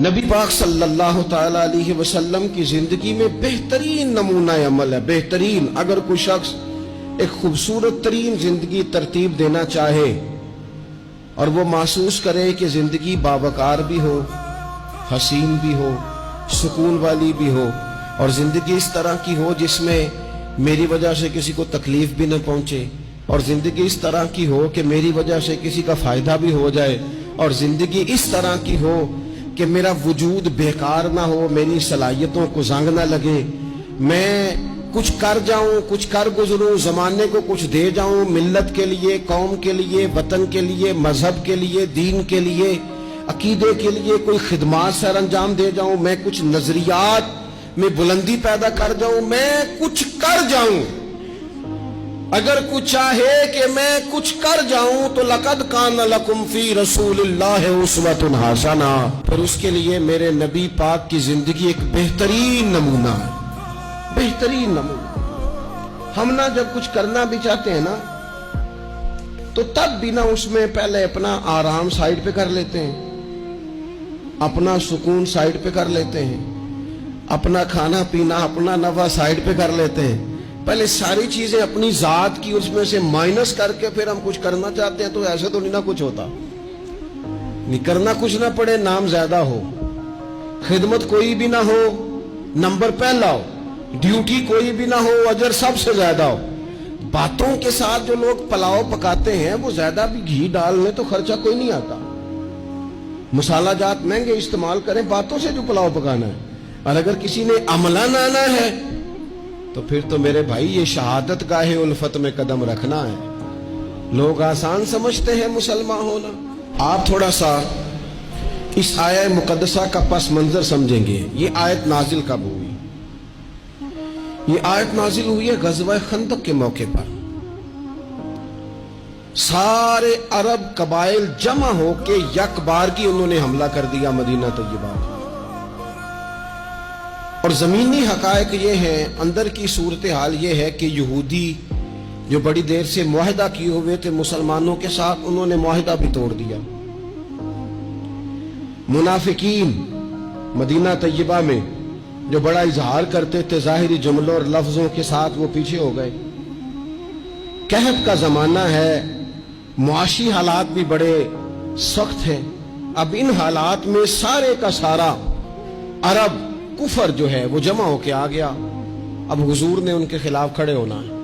نبی پاک صلی اللہ تعالی علیہ وسلم کی زندگی میں بہترین نمونہ عمل ہے. بہترین. اگر کوئی شخص ایک خوبصورت ترین زندگی ترتیب دینا چاہے اور وہ محسوس کرے کہ زندگی باوقار بھی ہو، حسین بھی ہو، سکون والی بھی ہو، اور زندگی اس طرح کی ہو جس میں میری وجہ سے کسی کو تکلیف بھی نہ پہنچے، اور زندگی اس طرح کی ہو کہ میری وجہ سے کسی کا فائدہ بھی ہو جائے، اور زندگی اس طرح کی ہو کہ میرا وجود بیکار نہ ہو، میری صلاحیتوں کو زنگ نہ لگے، میں کچھ کر جاؤں، کچھ کر گزروں، زمانے کو کچھ دے جاؤں، ملت کے لیے، قوم کے لیے، وطن کے لیے، مذہب کے لیے، دین کے لیے، عقیدے کے لیے کوئی خدمات سر انجام دے جاؤں، میں کچھ نظریات میں بلندی پیدا کر جاؤں، میں کچھ کر جاؤں. اگر کچھ چاہے کہ میں کچھ کر جاؤں تو لقد کان لکم فی رسول اللہ اسوۃ حسنہ، پھر اس کے لیے میرے نبی پاک کی زندگی ایک بہترین نمونہ ہے. بہترین نمونہ. ہم نہ جب کچھ کرنا بھی چاہتے ہیں نا تو تب بھی نہ اس میں پہلے اپنا آرام سائیڈ پہ کر لیتے ہیں، اپنا سکون سائیڈ پہ کر لیتے ہیں، اپنا کھانا پینا، اپنا نفع سائیڈ پہ کر لیتے ہیں. پہلے ساری چیزیں اپنی ذات کی اس میں سے مائنس کر کے پھر ہم کچھ کرنا چاہتے ہیں. تو ایسے تو نہیں نہ کچھ ہوتا. نہیں کرنا کچھ نہ پڑے، نام زیادہ ہو، خدمت کوئی بھی نہ ہو، نمبر پہلا ہو، ڈیوٹی کوئی بھی نہ ہو، اجر سب سے زیادہ ہو. باتوں کے ساتھ جو لوگ پلاؤ پکاتے ہیں وہ زیادہ بھی گھی ڈالنے تو خرچہ کوئی نہیں آتا. مسالہ جات مہنگے استعمال کریں، باتوں سے جو پلاؤ پکانا ہے. اور اگر کسی نے عملہ آنا ہے تو پھر تو میرے بھائی یہ شہادت گاہ الفت میں قدم رکھنا ہے. لوگ آسان سمجھتے ہیں مسلمان ہونا. آپ تھوڑا سا اس آیہ مقدسہ کا پس منظر سمجھیں گے. یہ آیت نازل کب ہوئی؟ یہ آیت نازل ہوئی ہے غزوہ خندق کے موقع پر. سارے عرب قبائل جمع ہو کے یک بارگی انہوں نے حملہ کر دیا مدینہ طیبہ. اور زمینی حقائق یہ ہیں، اندر کی صورتحال یہ ہے کہ یہودی جو بڑی دیر سے معاہدہ کیے ہوئے تھے مسلمانوں کے ساتھ، انہوں نے معاہدہ بھی توڑ دیا. منافقین مدینہ طیبہ میں جو بڑا اظہار کرتے تھے ظاہری جملوں اور لفظوں کے ساتھ، وہ پیچھے ہو گئے. قحط کا زمانہ ہے، معاشی حالات بھی بڑے سخت ہیں. اب ان حالات میں سارے کا سارا عرب کفر جو ہے وہ جمع ہو کے آ گیا. اب حضور نے ان کے خلاف کھڑے ہونا ہے.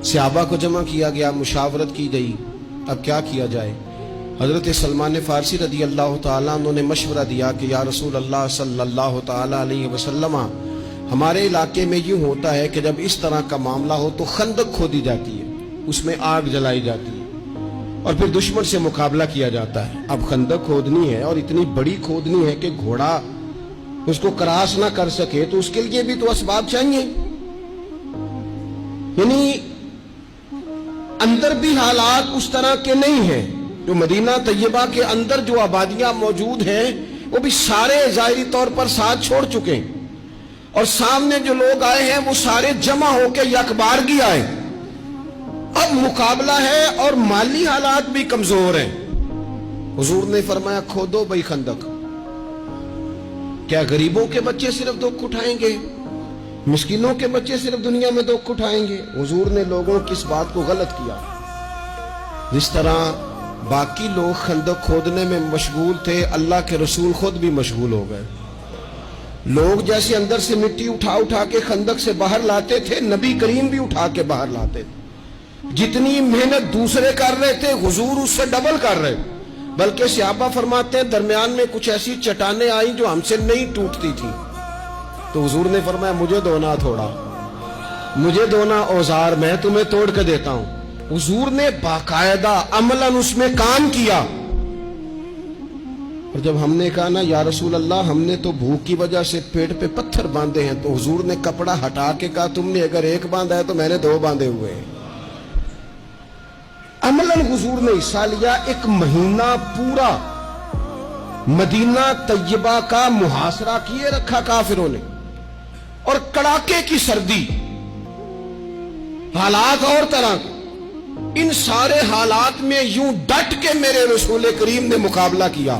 صحابہ کو جمع کیا گیا، مشاورت کی گئی اب کیا کیا جائے. حضرت سلمان فارسی رضی اللہ تعالیٰ عنہ نے مشورہ دیا کہ یا رسول اللہ صلی اللہ تعالیٰ علیہ وسلم، ہمارے علاقے میں یوں ہوتا ہے کہ جب اس طرح کا معاملہ ہو تو خندق کھودی جاتی ہے، اس میں آگ جلائی جاتی ہے اور پھر دشمن سے مقابلہ کیا جاتا ہے. اب خندق کھودنی ہے اور اتنی بڑی کھودنی ہے کہ گھوڑا اس کو کراس نہ کر سکے، تو اس کے لیے بھی تو اسباب چاہیے. یعنی اندر بھی حالات اس طرح کے نہیں ہیں. جو مدینہ طیبہ کے اندر جو آبادیاں موجود ہیں وہ بھی سارے ظاہری طور پر ساتھ چھوڑ چکے ہیں، اور سامنے جو لوگ آئے ہیں وہ سارے جمع ہو کے یکبارگی آئے. اب مقابلہ ہے اور مالی حالات بھی کمزور ہیں. حضور نے فرمایا کھودو بھائی خندق. کیا غریبوں کے بچے صرف دکھ اٹھائیں گے؟ مسکینوں کے بچے صرف دنیا میں دکھ اٹھائیں گے؟ حضور نے لوگوں کی اس بات کو غلط کیا. جس طرح باقی لوگ خندق کھودنے میں مشغول تھے، اللہ کے رسول خود بھی مشغول ہو گئے. لوگ جیسے اندر سے مٹی اٹھا اٹھا کے خندق سے باہر لاتے تھے، نبی کریم بھی اٹھا کے باہر لاتے تھے. جتنی محنت دوسرے کر رہے تھے حضور اس سے ڈبل کر رہے. بلکہ صحابہ فرماتے ہیں درمیان میں کچھ ایسی چٹانیں آئیں جو ہم سے نہیں ٹوٹتی تھی، تو حضور نے فرمایا مجھے دونا تھوڑا، مجھے دونا اوزار، میں تمہیں توڑ کے دیتا ہوں. حضور نے باقاعدہ عملاً اس میں کام کیا. اور جب ہم نے کہا نا یا رسول اللہ ہم نے تو بھوک کی وجہ سے پیٹ پہ پتھر باندھے ہیں، تو حضور نے کپڑا ہٹا کے کہا تم نے اگر ایک باندھا ہے تو میں نے دو باندھے ہوئے ہیں. عملاً حضور نے حصہ لیا. ایک مہینہ پورا مدینہ طیبہ کا محاصرہ کیے رکھا کافروں نے، اور کڑاکے کی سردی، حالات اور طرح کے. ان سارے حالات میں یوں ڈٹ کے میرے رسول کریم نے مقابلہ کیا.